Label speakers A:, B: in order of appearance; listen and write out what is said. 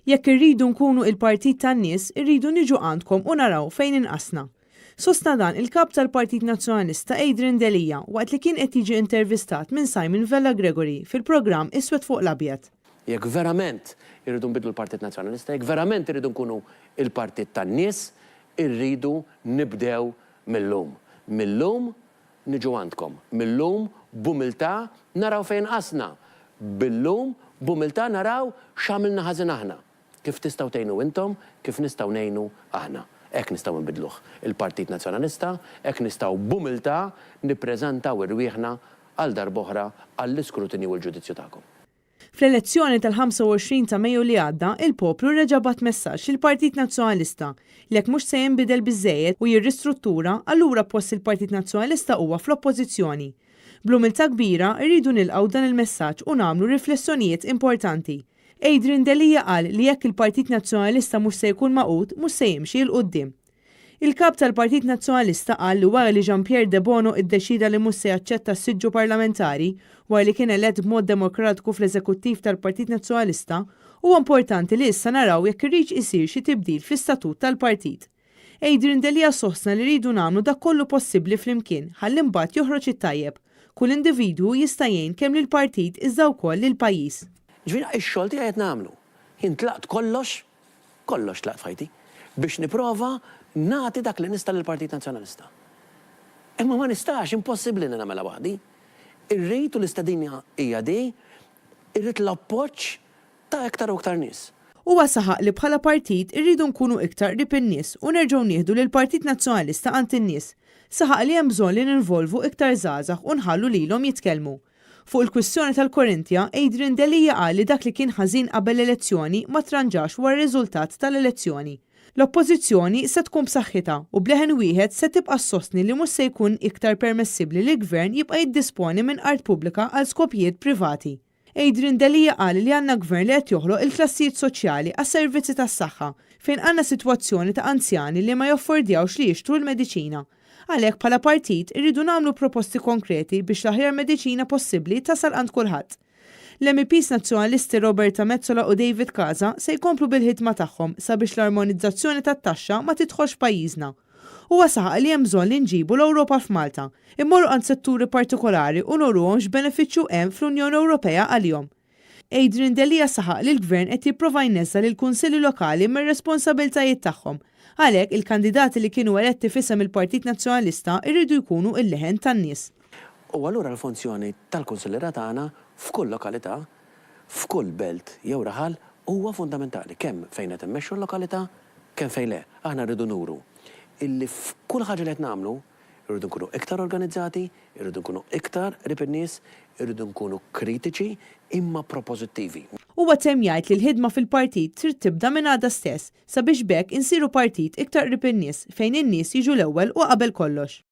A: Jekk irridu nkunu il-partit tan-nies, irridu niġu għandkom u naraw fejn inqasna. Sostna dan il-kap tal-Partit Nazzjonalista Adrian Delija waqt li kien qed jiġi intervistat minn Simon Vella Gregory fil-programm Iswed fuq l-Abjad.
B: Jekk verament irridu nbidlu l-Partit Nazzjonalista, jekk verament irridu nkunu il-Partit tan-nies, irridu nibdew mill-lum. Mill-lum niġu għandkom. Mill-lum b'umiltà naraw fejn qasna. Bil-lum b'umiltà naraw x'għamilna ħażin aħna. Kif tistgħu tgħinu intom, kif nistgħu ngħinu aħna. Hekk nistgħu nbidluh il-Partit Nazzjonalista, hekk nistgħu b'umiltà nippreżentaw irwieħna għal darb'oħra għall-iskrutinju u l-ġudizzju tagħkom.
A: Fl-elezzjoni tal-25 ta' Mejju li għadda, il-poplu reġabat messaġġ il-Partit Nazzjonalista li jekk mhux se jinbidel biżżejjed u jirristruttura, allura post il-Partit Nazzjonalista huwa fl-oppożizzjoni. Bl-umiltà kbira rridu nilqgħu dan il-messaġġ u nagħmlu riflessjonijiet importanti. Adrian Delija qal li jekk il-Partit Nazzjonalista mhux se jkun maqud, mhux se jimxi l qudiem. Il-kap tal-Partit Nazzjonalista qal li wara li Jean-Pierre De Bono iddeċida li mhux se jaċċetta s-siġġu parlamentari wara li kien elett b'mod demokratiku fl-eżekuttiv tal-Partit Nazzjonalista, huwa importanti li issa naraw jekk irrid isir xi tibdil fl-istatut tal-partit. Adrian Delija sostna li rridu nagħmlu dak kollu possibbli flimkien ħalli mbagħad joħroġ it-tajjeb. Kull individwu jista' jgħin kemm lill-partit iżda wkoll lill-pajjiż.
B: Ġvina, ix-xogħol tiegħi qed nagħmlu. Jien tlaqt kollox tlaqt fajti biex nipprova nagħti dak li nista' lill-Partit Nazzjonalista. Imma ma nistax, impossibbli li nagħmilha waħdi. Irrid u l-istedinja hija di, irrid l-appoġġ ta' iktar u iktar nies.
A: Huwa saħaq li bħala partit irridu nkunu iktar qrib in-nies u nerġgħu nieħdu lill-Partit Nazzjonalista għand in-nies. Saħaq li hemm bżonn li ninvolvu iktar żgħażagħ u nħallu lilhom jitkellmu. Fuq il-kwistjoni tal-Korintja, Adrian Delija qal li dak li kien ħażin qabel l-elezzjoni ma tranġax wara r-riżultat tal-elezzjoni. L-oppożizzjoni se tkun b'saħħitha u bleħen wieħed se tibqa' ssostni li mhux se jkun iktar permessibbli li l-gvern jibqa' jiddisponi minn art pubblika għal skopijiet privati. Adrian Delija qal li għandna gvern li qed joħloq il-klassijiet soċjali għas-servizzi tas-saħħa fejn għandna sitwazzjoni ta' anzjani li ma joffordjawx li jixtru l-mediċina. Għalhekk bħala partit irridu nagħmlu proposti konkreti biex l-aħjar mediċina possibbli tasal għand kulħadd. L-MPs nazzjonalisti Roberta Mezzola u David Casa se jkomplu bil-ħidma tagħhom sabiex l-armonizzazzjoni tat-taxxa ma tidħolx pajjiżna. Huwa saħaq li hemm bżonn li nġibu l-Ewropa f'Malta, immorru għand setturi partikolari u nurruhom x'benefiċċju hemm fl-Unjoni Ewropea għalihom. Adrian Delija saħaq li l-Gvern qed jipprova jneżżel il-Kunsilli Lokali mir-responsabbiltajiet tagħhom. Għalhekk il-kandidati li kienu eletti f'isem il-Partit Nazzjonalista irridu jkunu il-leħen tan-nies.
B: U allura l-funzjoni tal-Kunsillera tagħna f'kull lokalità, f'kull belt jew raħal huwa fundamentali kemm fejn qed immexxu l-lokalità, kemm fejn le. Aħna rridu nuru illi f'kull ħaġa li qed nagħmlu irridu nkunu iktar organizzati, irridu nkunu iktar qrib in-nies, irridu nkunu kritiċi imma propożittivi.
A: Huwa temm jgħid li l-ħidma fil-partit trid tibda minn għada stess sabiex bekk insiru partit iktar qrib in-nies fejn in-nies jiġu l-ewwel u qabel kollox.